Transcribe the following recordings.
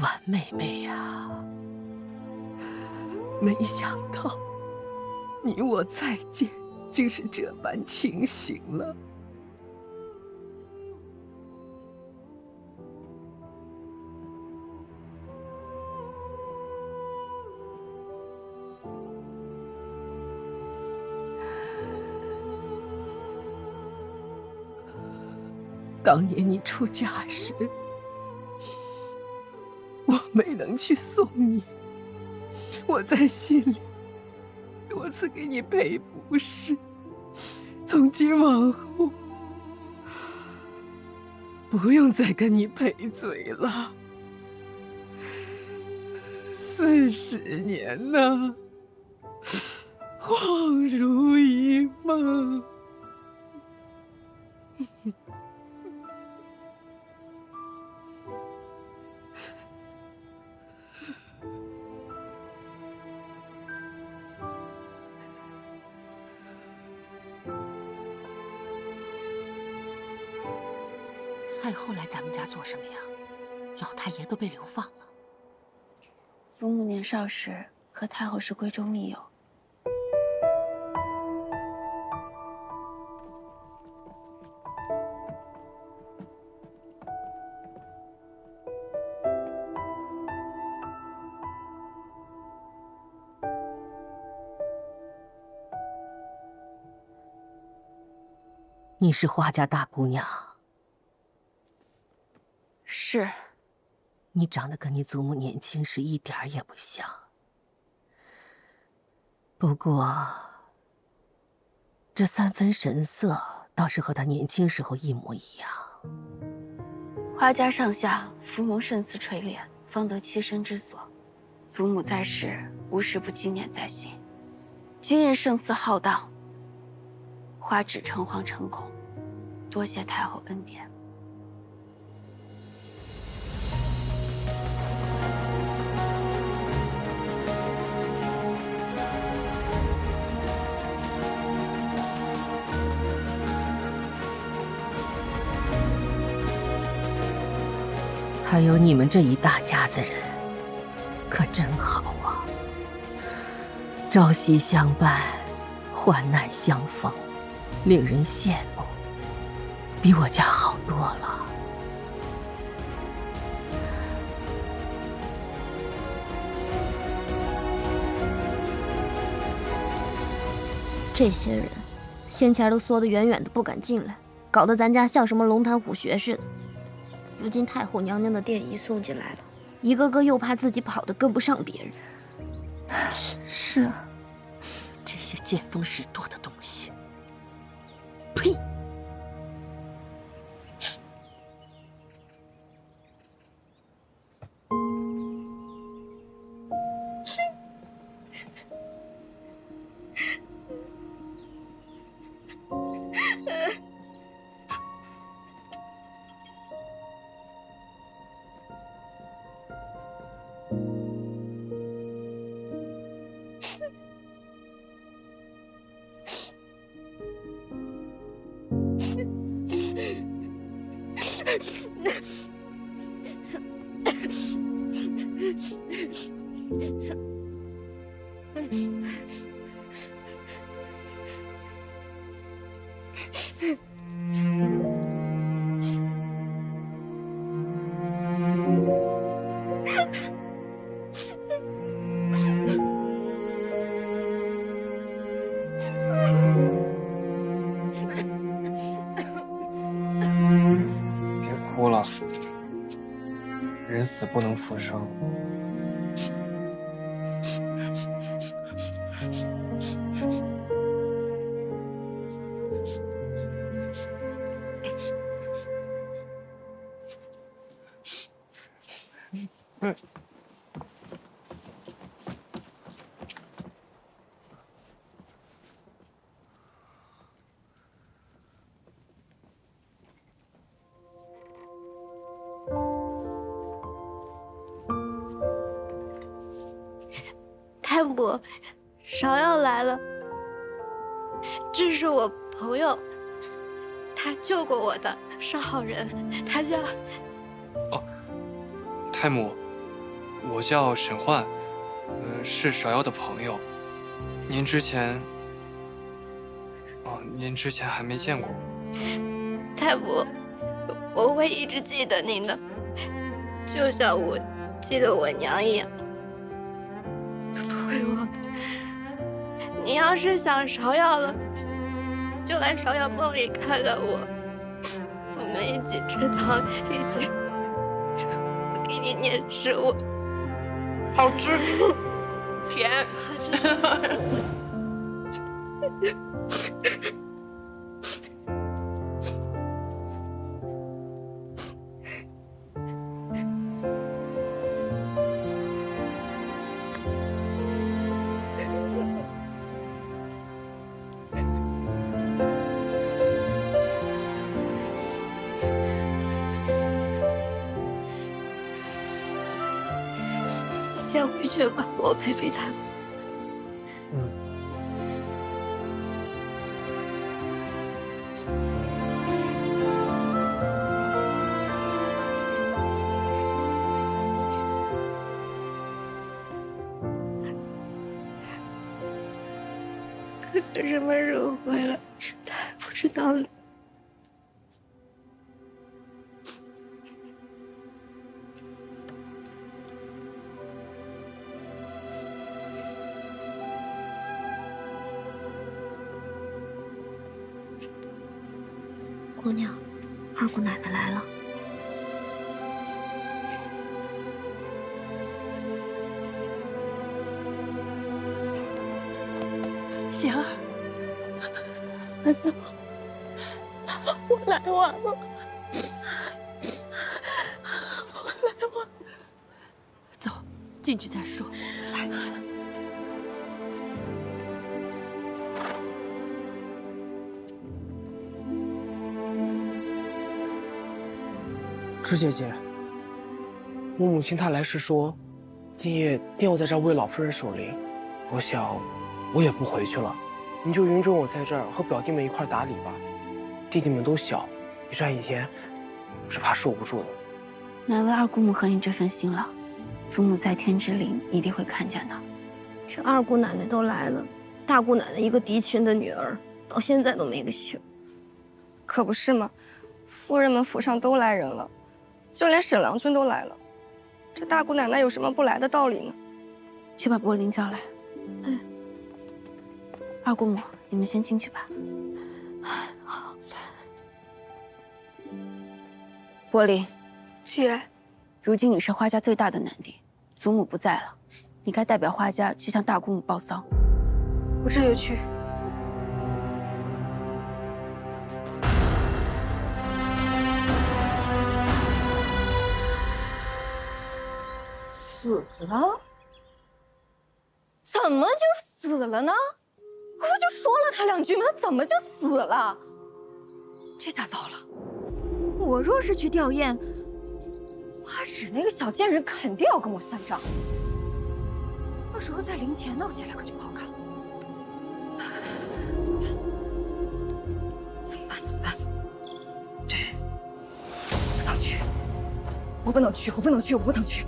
婉妹妹呀，没想到你我再见，竟是这般情形了。当年你出嫁时，我没能去送你，我在心里多次给你赔不是。从今往后，不用再跟你赔罪了。40年呐，恍如一梦。太后来咱们家做什么呀？老太爷都被流放了。祖母年少时和太后是闺中密友。你是花家大姑娘。是。你长得跟你祖母年轻时一点儿也不像。不过，这3分神色倒是和她年轻时候一模一样。花家上下福蒙圣慈垂怜，方得栖身之所。祖母在世，无时不纪念在心。今日圣慈浩荡，花只诚惶诚恐，多谢太后恩典。还有你们这一大家子人，可真好啊！朝夕相伴，患难相逢，令人羡慕，比我家好多了。这些人，先前都缩得远远的，不敢进来，搞得咱家像什么龙潭虎穴似的。如今太后娘娘的殿仪送进来了，一个个又怕自己跑得跟不上别人。是啊，这些见风使舵的东西，呸！别哭了，人死不能复生。太伯，芍药来了。这是我朋友，他救过我的，是好人，他叫……哦，太母，我叫沈焕，是芍药的朋友。您之前还没见过。太伯，我会一直记得您的，就像我记得我娘一样，不会忘的。你要是想芍药了，就来芍药梦里看看我，我们一起吃汤，一起，我给你念诗，我好吃，甜。先回去吧，我陪陪他。哥哥什么时候回来，他还不知道呢。姑娘，二姑奶奶来了。贤儿，孙子，我来晚了，我来晚了。走，进去再说。来。芝姐姐，我母亲她来时说，今夜定要在这儿为老夫人守灵。我想，我也不回去了，您就允准我在这儿和表弟们一块打理吧。弟弟们都小，一转一天，只怕受不住的。难为二姑母和你这份辛劳，祖母在天之灵一定会看见的。这二姑奶奶都来了，大姑奶奶一个嫡亲的女儿，到现在都没个信儿。可不是嘛，夫人们府上都来人了。就连沈郎君都来了，这大姑奶奶有什么不来的道理呢？去把柏林叫来。哎，二姑母，你们先进去吧。好。柏林，姐，如今你是花家最大的男丁，祖母不在了，你该代表花家去向大姑母报丧。我这就去。死了？怎么就死了呢？我不就说了他两句吗？他怎么就死了？这下糟了！我若是去吊唁，花纸那个小贱人肯定要跟我算账。到时候在灵前闹起来可就不好看了。怎么办？怎么办？对，不能去！我不能去！我不能去！我不能去！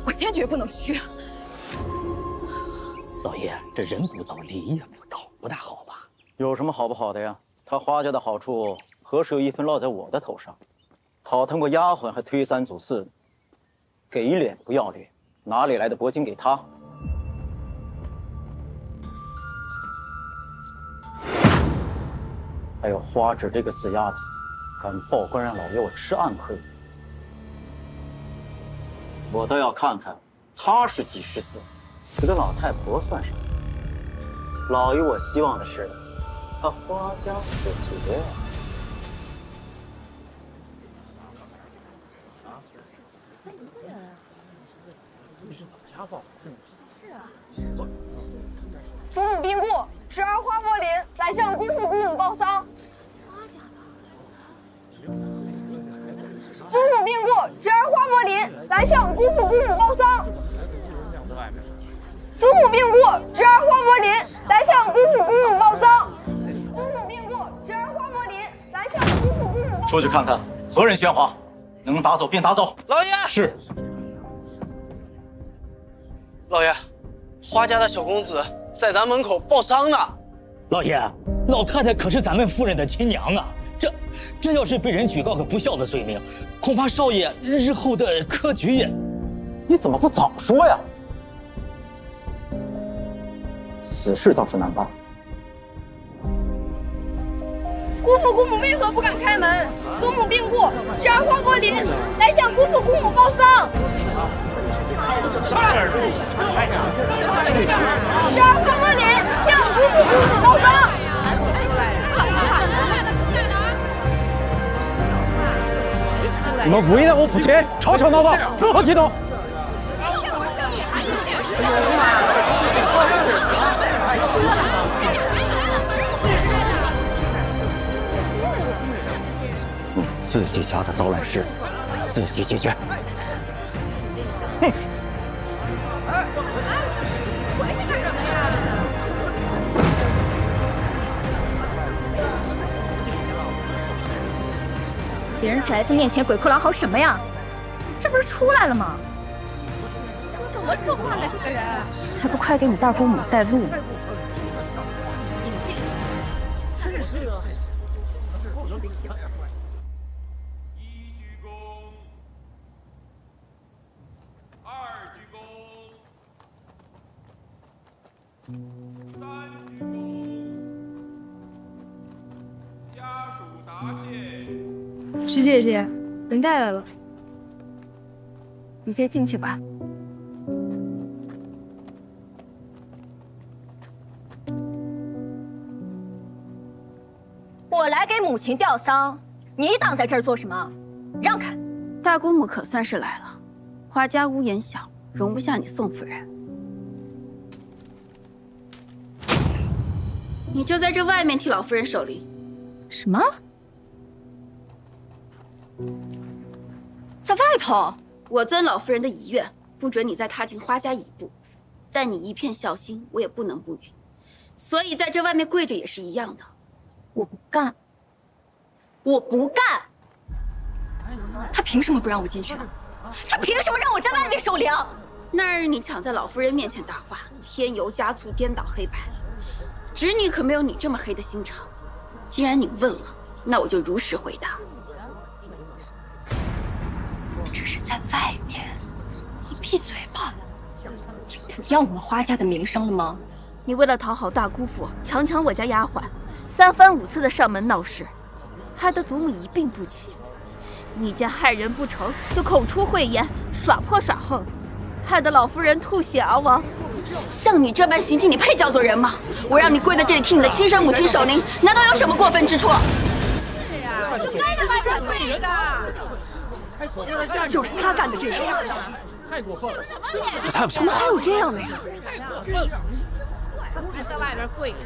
我坚决不能去！老爷，这人不到，礼也不到，不大好吧？有什么好不好的呀？他花家的好处，何时有一分落在我的头上？讨他个丫鬟还推三阻四，给脸不要脸，哪里来的铂金给他？还有花纸这个死丫头，敢报官让老爷我吃暗亏，我倒要看看她是几时死。死个老太婆算什么？老爷我希望的是，她花家死绝。祖母病故，侄儿花柏林来向姑父姑母报丧。祖母病故，侄儿花柏林来向姑父姑母报丧。祖母病故，侄儿花柏林来向姑父姑母报丧。祖母病故，侄儿花柏林来向姑父姑母报丧。出去看看何人喧哗，能打走便打走。老爷是。老爷，花家的小公子在咱门口报丧呢。老爷，老太太可是咱们夫人的亲娘啊，这要是被人举告个不孝的罪名，恐怕少爷日后的科举也……你怎么不早说呀？此事倒是难办。姑父姑母为何不敢开门？祖母病故，侄儿花柏林来向姑父姑母报丧。侄儿花柏林向姑父姑母报丧。你们围在我府前吵吵闹闹，成何体统？自己家的糟烂事，自己解决。哼！别人宅子面前鬼哭狼嚎什么呀？这不是出来了吗？怎么说话呢？这个人还不快给你大姑母带路呢？徐姐姐，人带来了，你先进去吧。我来给母亲吊丧，你挡在这儿做什么？让开！大姑母可算是来了，花家屋檐小，容不下你宋夫人。你就在这外面替老夫人守灵。什么？在外头？我遵老夫人的遗愿，不准你再踏进花家一步。但你一片孝心，我也不能不允。所以在这外面跪着也是一样的。我不干！我不干！他凭什么不让我进去？他凭什么让我在外面守灵？那日你抢在老夫人面前大话，添油加醋，颠倒黑白。侄女可没有你这么黑的心肠。既然你问了，那我就如实回答。这是在外面，你闭嘴吧！你不要我们花家的名声了吗？你为了讨好大姑父，强抢我家丫鬟，3番5次的上门闹事，害得祖母一病不起。你见害人不成就口出秽言，耍泼耍横，害得老夫人吐血而亡。像你这般行径，你配叫做人吗？我让你跪在这里替你的亲生母亲守灵，难道有什么过分之处？对呀，就该在外面跪着的。就是他干的这事，太过分了！怎么还有这样的呀？还在外边跪着。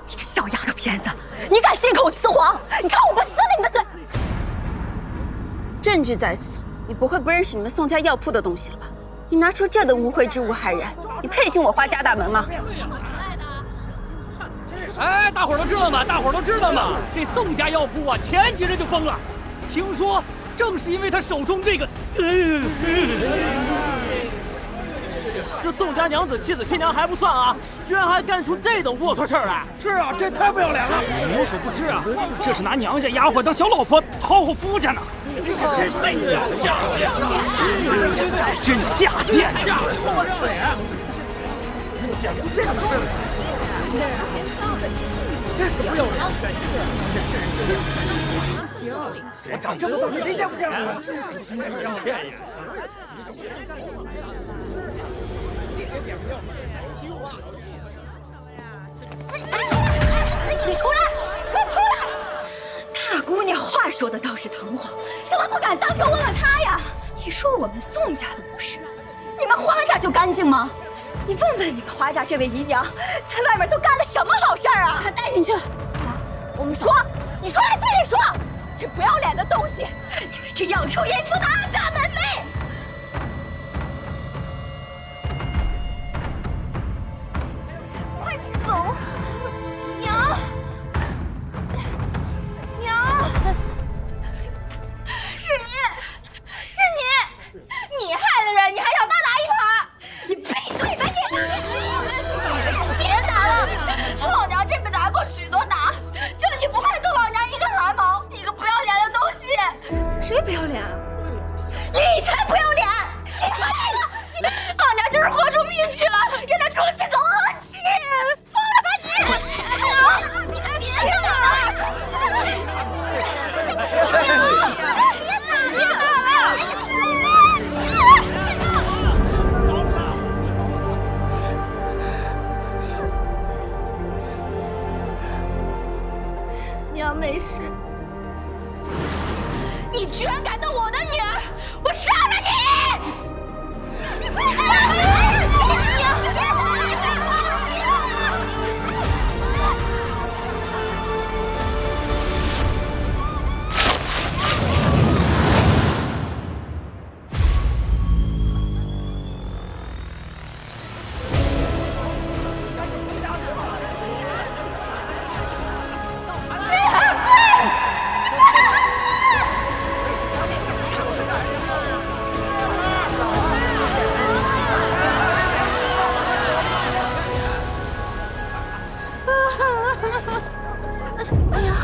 你个小丫头片子，你敢信口雌黄？你看我不撕了你的嘴！证据在此，你不会不认识你们宋家药铺的东西了吧？你拿出这等污秽之物害人，你配进我花家大门吗？哎，大伙儿都知道吗？这宋家药铺啊，前几日就封了。听说正是因为他手中这个，这宋家娘子妻子亲娘还不算啊，居然还干出这等龌龊事儿来！是啊，这太不要脸了！你有所不知啊，这是拿娘家丫鬟当小老婆讨好夫家呢。真下贱！真下贱！真是不要脸！行，我长这么大没见过这样的，骗人！你出来！快出来！大姑娘话说的倒是堂皇，怎么不敢当众问问她呀？你说我们宋家的不是，你们花家就干净吗？你问问你们花家这位姨娘，在外面都干了什么好事儿啊？还带进去！我们说，你出来自己说！这不要脸的东西，你们这养出淫妇的阿家门楣！快走！娘，是你害了人，你还想大打一耙？娘没事。你居然敢动我的女儿，我杀了你！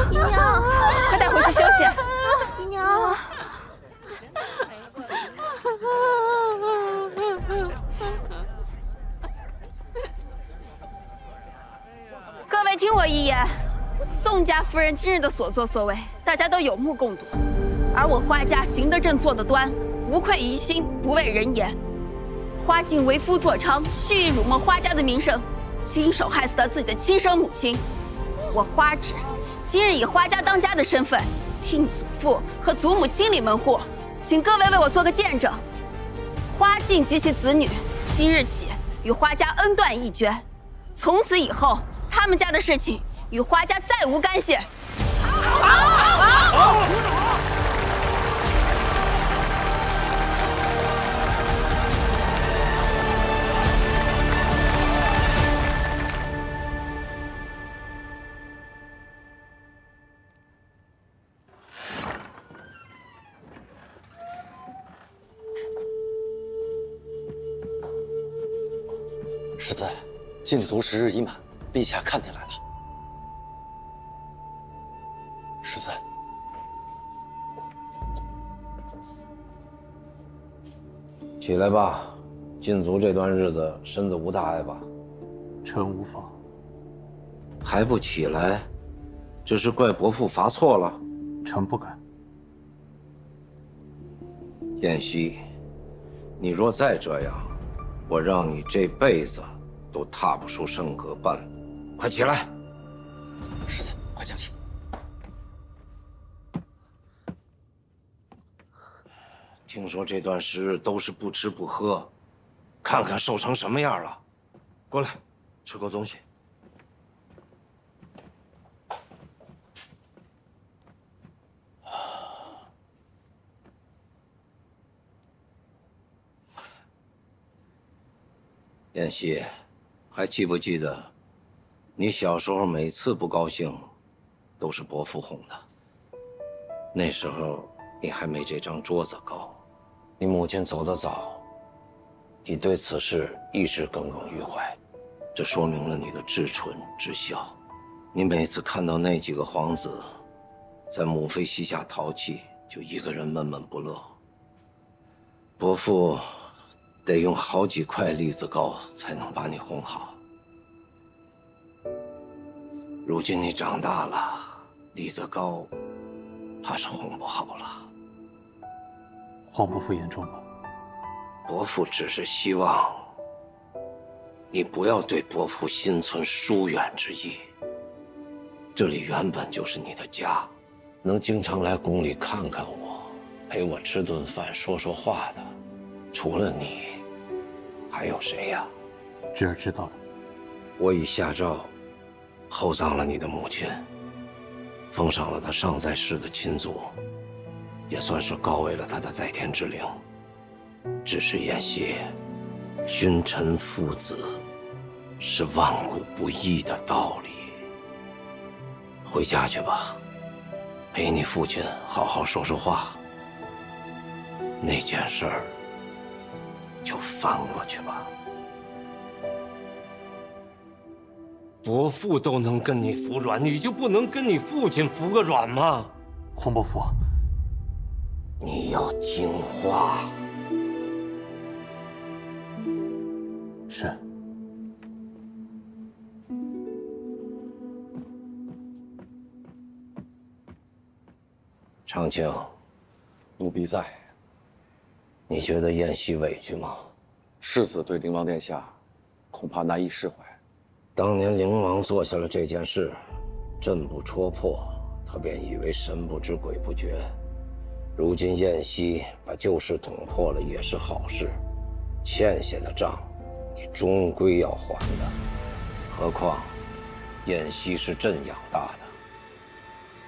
姨娘，快带回去休息。姨娘，各位听我一言，宋家夫人今日的所作所为，大家都有目共睹。而我花家行得正，坐得端，无愧于心，不畏人言。花竟为夫作伥，蓄意辱没花家的名声，亲手害死了自己的亲生母亲。我花芷今日以花家当家的身份，替祖父和祖母清理门户，请各位为我做个见证。花静及其子女，今日起与花家恩断义绝，从此以后，他们家的事情与花家再无干系。好。世子，禁足10日已满，陛下看见来了。世子，起来吧，禁足这段日子身子无大碍吧？臣无妨。还不起来？这是怪伯父罚错了？臣不敢。燕西，你若再这样，我让你这辈子都踏不出圣阁半步！快起来！世子，快将起！听说这段时日都是不吃不喝，看看瘦成什么样了。过来，吃口东西。燕西，还记不记得，你小时候每次不高兴，都是伯父哄的。那时候你还没这张桌子高。你母亲走得早，你对此事一直耿耿于怀，这说明了你的至纯至孝。你每次看到那几个皇子在母妃膝下淘气，就一个人闷闷不乐。伯父得用好几块栗子糕才能把你哄好。如今你长大了，栗子糕怕是哄不好了。皇伯父言重了。伯父只是希望你不要对伯父心存疏远之意。这里原本就是你的家，能经常来宫里看看我，陪我吃顿饭、说说话的，除了你，还有谁呀？侄儿知道了。我已下诏厚葬了你的母亲，封赏了她尚在世的亲族，也算是告慰了她的在天之灵。只是燕西，君臣父子是万古不易的道理。回家去吧，陪你父亲好好说说话。那件事儿就翻过去吧。伯父都能跟你服软，你就不能跟你父亲服个软吗？皇伯父，你要听话。是。长青，奴婢在。你觉得燕西委屈吗？世子对灵王殿下恐怕难以释怀。当年灵王做下了这件事，朕不戳破，他便以为神不知鬼不觉。如今燕西把旧事捅破了也是好事，欠下的账你终归要还的。何况燕西是朕养大的，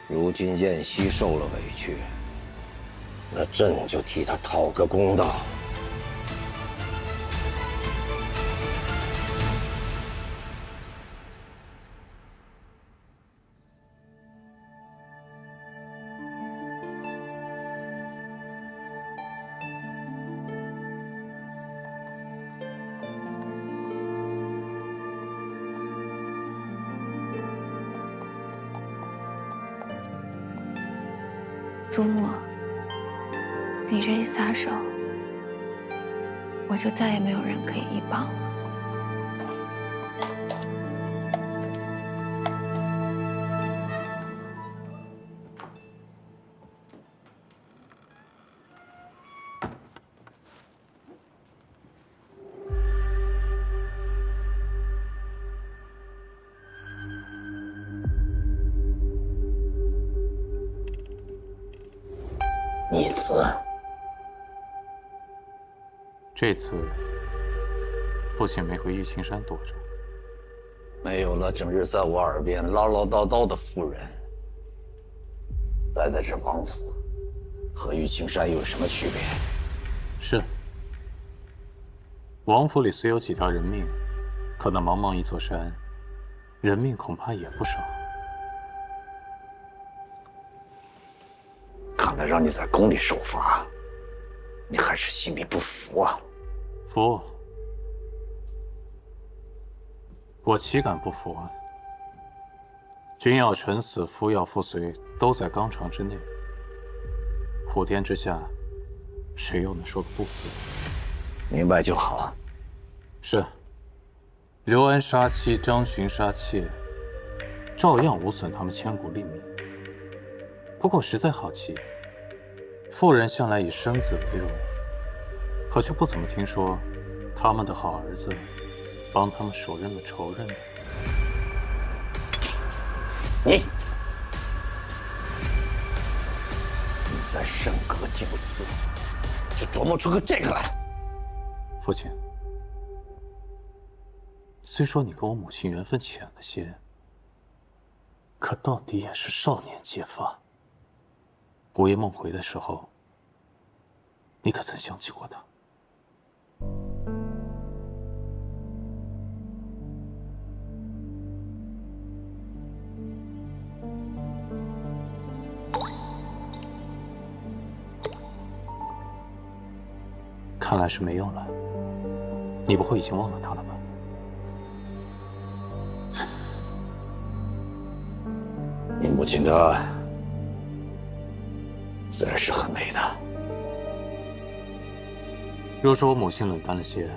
如今燕西受了委屈，那朕就替他讨个公道。祖母，你这一撒手，我就再也没有人可以依傍了。逆子，这次父亲没回玉青山躲着，没有了整日在我耳边唠唠叨叨的夫人，待在这王府，和玉青山有什么区别？是，王府里虽有几条人命，可那茫茫一座山，人命恐怕也不少。看来让你在宫里受罚，你还是心里不服啊？服，我岂敢不服啊？君要臣死，夫要妇随，都在纲常之内。普天之下，谁又能说个不字？明白就好。是。刘安杀妻，张巡杀妾，照样无损他们千古立命。不过实在好奇，妇人向来以生子为荣，可却不怎么听说他们的好儿子帮他们手刃了仇人呢？你在圣阁静思，就琢磨出个这个来？父亲，虽说你跟我母亲缘分浅了些，可到底也是少年结发。午夜梦回的时候，你可曾想起过他？看来是没有了。你不会已经忘了他了吧？你母亲的自然是很美的。若说我母亲冷淡了些，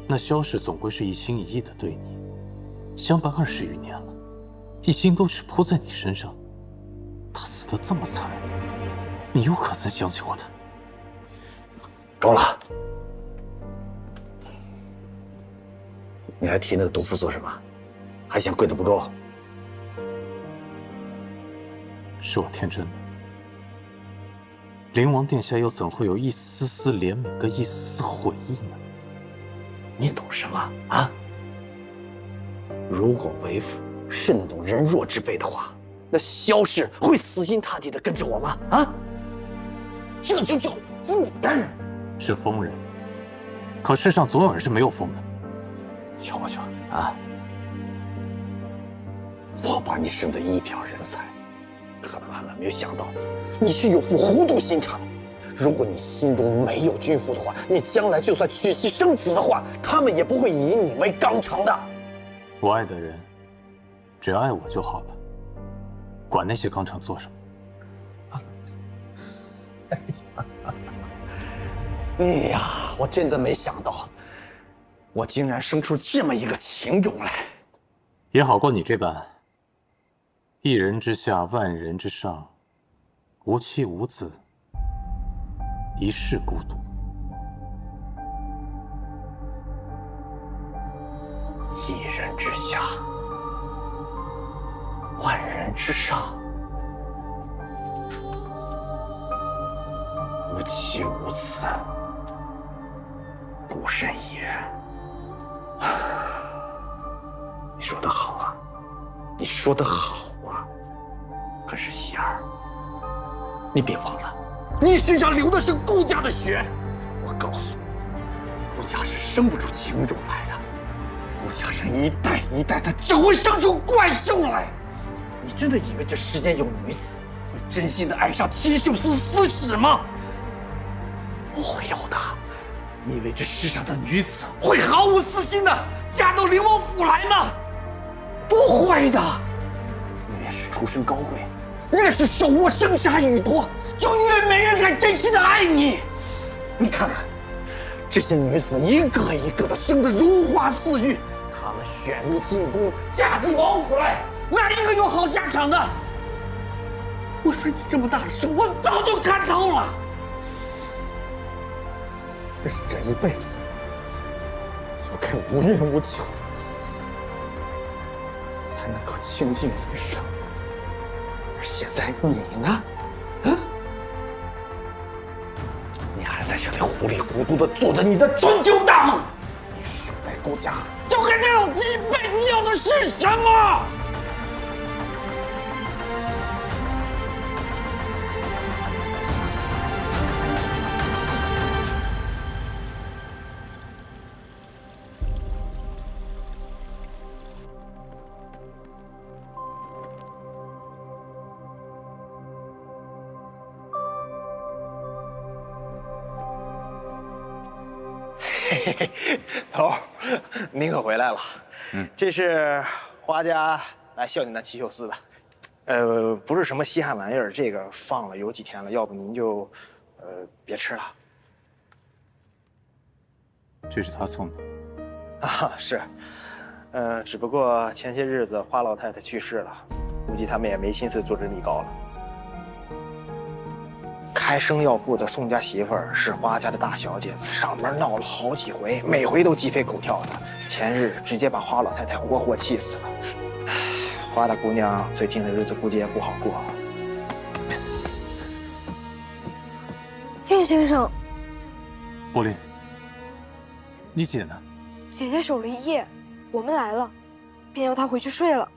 那萧氏总归是一心一意的对你，相伴20余年了，一心都只扑在你身上。她死得这么惨，你又可曾想起过她？够了！你还提那个毒妇做什么？还嫌贵的不够？是我天真了。灵王殿下又怎会有一丝丝怜悯跟一丝丝悔意呢？你懂什么啊？如果为父是那种人弱之辈的话，那萧氏会死心塌地的跟着我吗？啊？这就叫负担。是疯人，可世上总有人是没有疯的。瞧瞧啊！我把你生得一表人才，可万万没有想到，你是有副糊涂心肠。如果你心中没有君父的话，你将来就算娶妻生子的话，他们也不会以你为纲常的。我爱的人，只要爱我就好了，管那些纲常做什么？哎呀，我真的没想到，我竟然生出这么一个情种来。也好过你这般，一人之下，万人之上，无妻无子，一世孤独。一人之下，万人之上。弃无辞，孤身一人。你说的好啊，你说的好啊。可是希儿，你别忘了，你身上流的是顾家的血。我告诉你，顾家是生不出情种来的，顾家人一代一代的只会生出怪兽来。你真的以为这世间有女子会真心的爱上齐秀斯私使吗？不会有的。你以为这世上的女子会毫无私心的嫁到灵王府来吗？不会的。你越是出身高贵，越是手握生杀予夺，就越没人敢真心的爱你。你看看，这些女子一个一个的生得如花似玉，她们选入进宫，嫁进王府来，哪一个有好下场的？我在你这么大的时候，我早就看透了。人这一辈子就该无欲无求，才能够清净余生。而现在你呢？你还在这里糊里糊涂的做着你的春秋大梦。你守在顾家，就该知道这一辈子要的是什么。嘿嘿，头，您可回来了。这是花家来孝敬咱齐秀斯的。不是什么稀罕玩意儿，这个放了有几天了，要不您就，别吃了。这是他送的。啊，是。只不过前些日子花老太太去世了，估计他们也没心思做这米糕了。开生药铺的宋家媳妇儿是花家的大小姐，上门闹了好几回，每回都鸡飞狗跳的。前日直接把花老太太活活气死了。花大姑娘最近的日子估计也不好过。叶先生，柏林，你姐呢？姐姐守了一夜，我们来了，便要她回去睡了。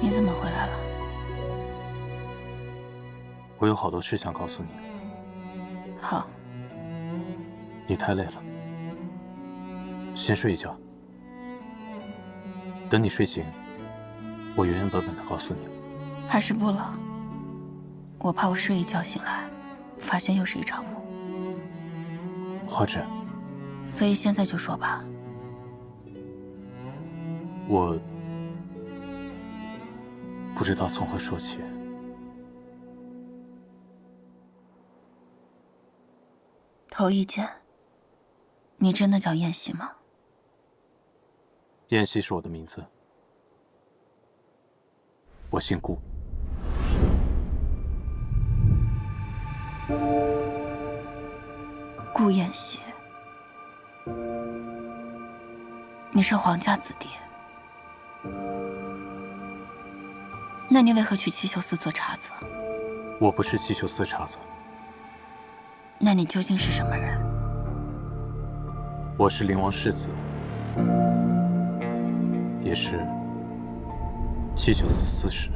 你怎么回来了？我有好多事想告诉你。好。你太累了，先睡一觉。等你睡醒，我原原本本的告诉你。还是不了。我怕我睡一觉醒来，发现又是一场梦。花枝。所以现在就说吧。我不知道从何说起。头一件，你真的叫燕西吗？燕西是我的名字，我姓顾。顾燕西，你是皇家子弟，那你为何去七秀寺做茶子？我不是七秀寺茶子。那你究竟是什么人？我是灵王世子，也是七秀寺司使。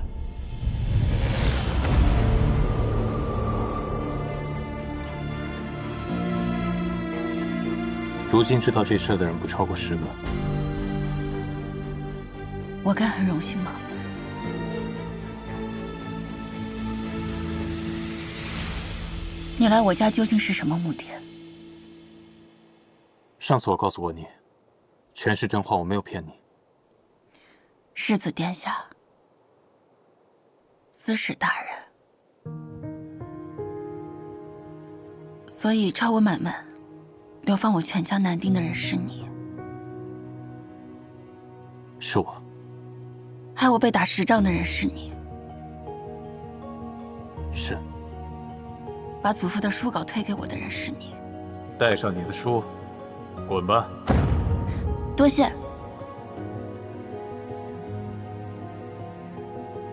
如今知道这事的人不超过10个。我该很荣幸吗？你来我家究竟是什么目的？上次我告诉过你，全是真话，我没有骗你。世子殿下，司使大人，所以抄我满门，流放我全家男丁的人是你，是我。害我被打10杖的人是你，是。把祖父的书稿推给我的人是你。带上你的书，滚吧。多谢。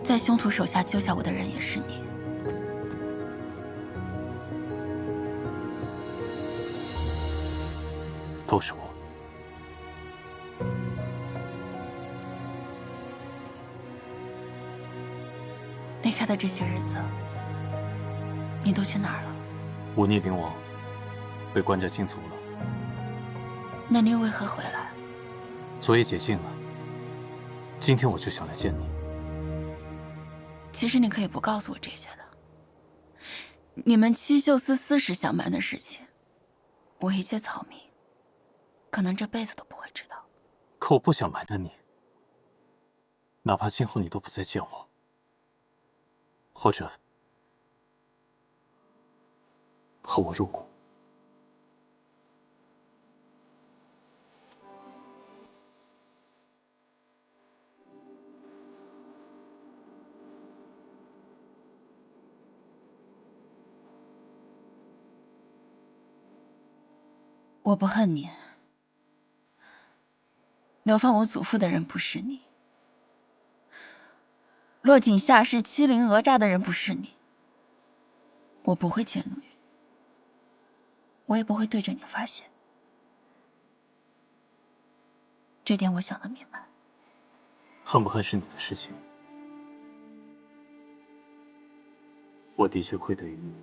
在凶徒手下救下我的人也是你。都是我。离开的这些日子，你都去哪儿了？忤逆灵王，被官家禁足了。那你又为何回来？昨夜解禁了，今天我就想来见你。其实你可以不告诉我这些的。你们七秀司司使想瞒的事情，我一介草民，可能这辈子都不会知道。可我不想瞒着你，哪怕今后你都不再见我，或者和我入股。我不恨你，流放我祖父的人不是你，落井下石、欺凌讹诈的人不是你。我不会迁怒于你，我也不会对着你发泄，这点我想得明白。恨不恨是你的事情，我的确愧对于你。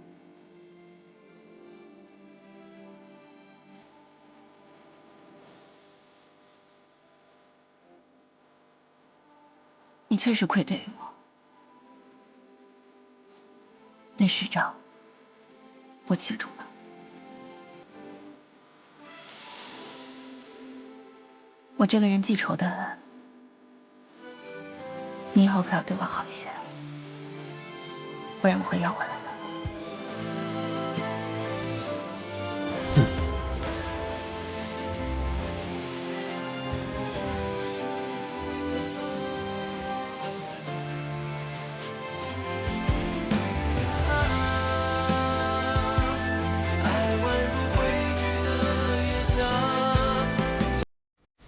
你确实愧对于我，那10杖我记住了。我这个人记仇的很，你以后可要对我好一些，不然我会要回来的。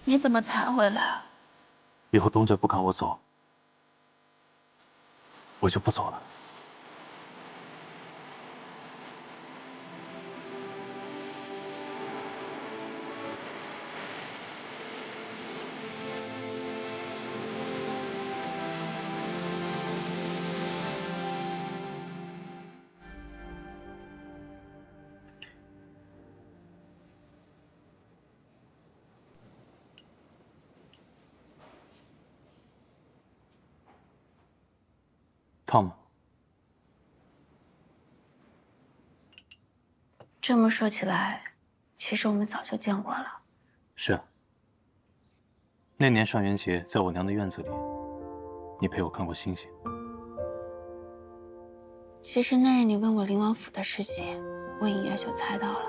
你怎么才回来？以后东家不赶我走，我就不走了。烫吗？这么说起来，其实我们早就见过了。是啊。那年上元节，在我娘的院子里，你陪我看过星星。其实那日你问我灵王府的事情，我隐约就猜到了，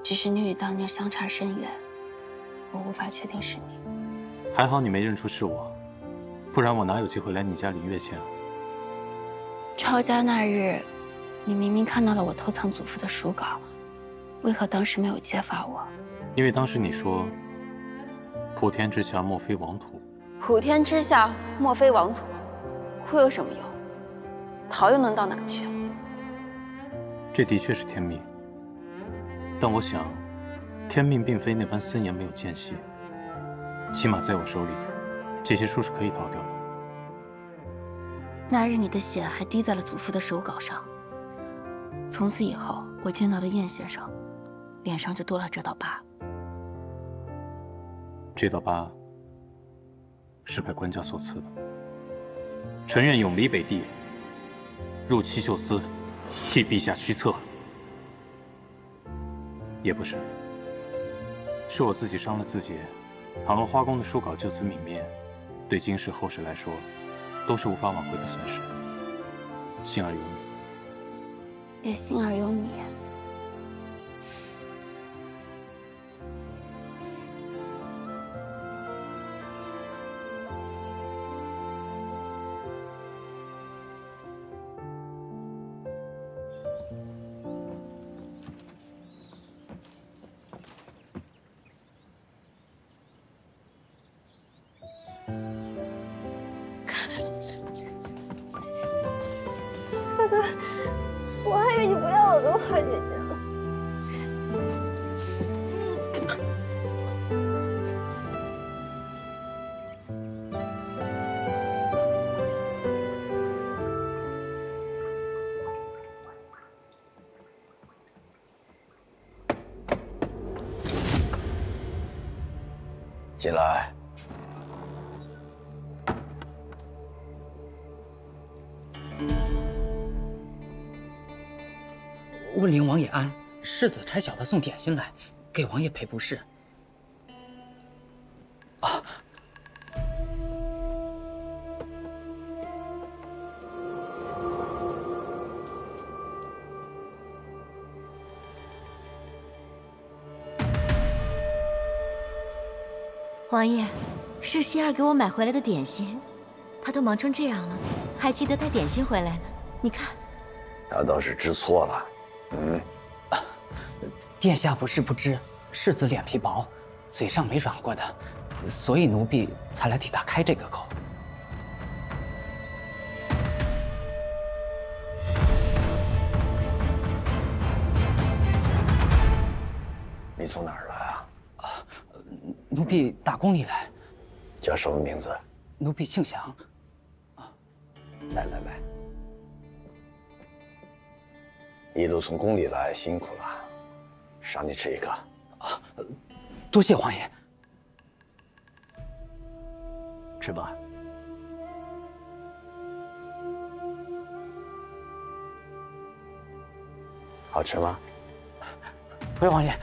只是你与当年相差甚远，我无法确定是你。还好你没认出是我，不然我哪有机会来你家领月签啊？抄家那日，你明明看到了我偷藏祖父的书稿，为何当时没有揭发我？因为当时你说，普天之下莫非王土。普天之下莫非王土，哭有什么用？逃又能到哪儿去？这的确是天命，但我想，天命并非那般森严没有间隙。起码在我手里，这些书是可以逃掉的。那日你的血还滴在了祖父的手稿上，从此以后，我见到的燕先生，脸上就多了这道疤。这道疤是拜官家所赐的。臣愿永离北地，入七秀司，替陛下驱策。也不是，是我自己伤了自己。倘若花宫的书稿就此泯灭，对京师后世来说，都是无法挽回的损失。幸而有你，也幸而有你。我还以为你不要我的花姐姐了。进来。问灵王爷安，世子差小的送点心来，给王爷赔不是。啊！王爷，是希儿给我买回来的点心，他都忙成这样了，还记得带点心回来呢。你看，他倒是知错了。殿下不是不知，世子脸皮薄，嘴上没软过的，所以奴婢才来替他开这个口。你从哪儿来啊？奴婢打宫里来。叫什么名字？奴婢姓祥。来，一路从宫里来，辛苦了，赏你吃一个。多谢皇爷。吃吧。好吃吗？回王爷，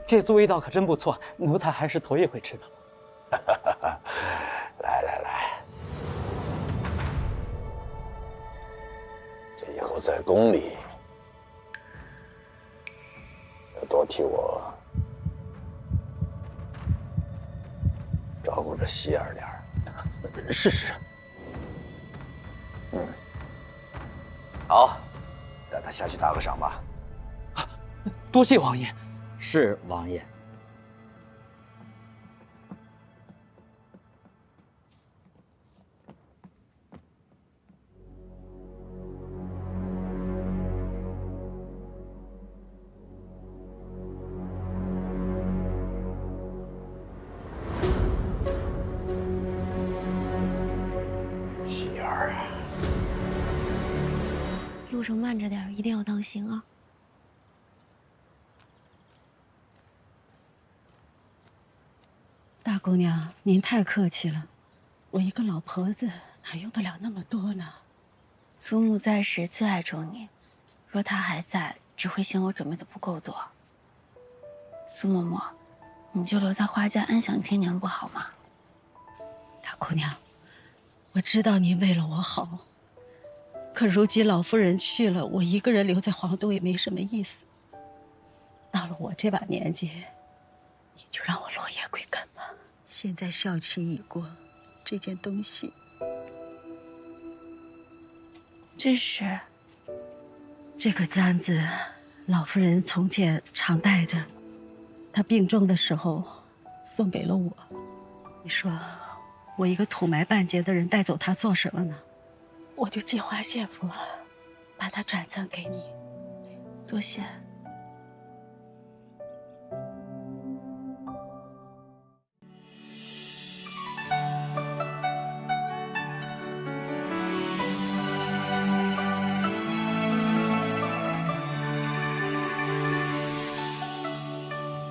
这滋味道可真不错，奴才还是头一回吃呢。来，这以后在宫里要多替我照顾着希儿点儿。是。好，带他下去打个赏吧。多谢王爷。是王爷。希儿，路上慢着点，一定要当心啊！大姑娘，您太客气了，我一个老婆子哪用得了那么多呢？祖母在时最爱重你，若她还在，只会嫌我准备的不够多。苏嬷嬷，你就留在花家安享天年不好吗？大姑娘，我知道您为了我好，可如今老夫人去了，我一个人留在皇都也没什么意思。到了我这把年纪，你就让我落叶归根吧。现在孝期已过，这件东西，这个簪子，老夫人从前常戴着，她病重的时候送给了我。你说，我一个土埋半截的人带走他做什么呢？我就借花献佛，把他转赠给你，多谢。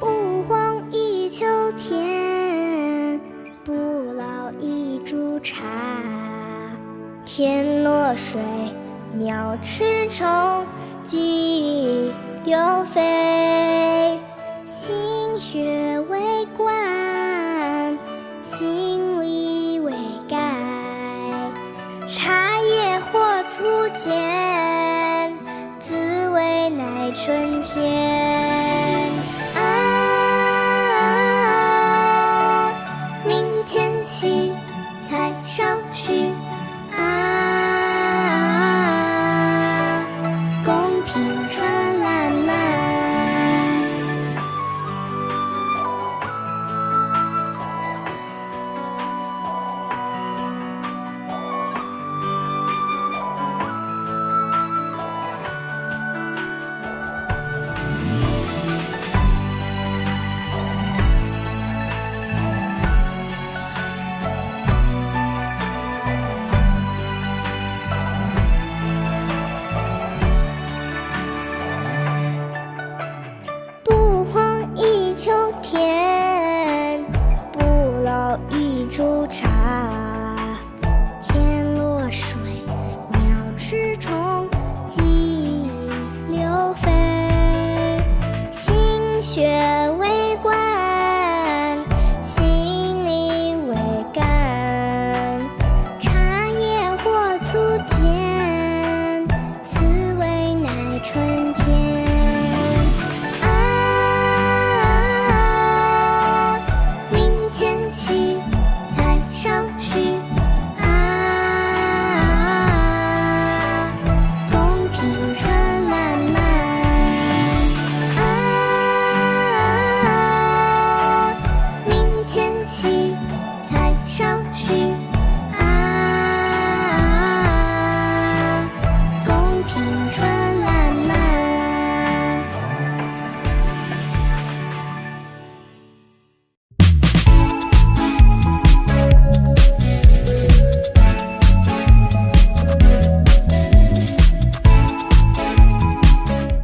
不荒一秋天，不老一株茶。天落水，鸟吃虫，鸡又飞。心学为观，心理为改。茶叶或粗浅，滋味乃春天。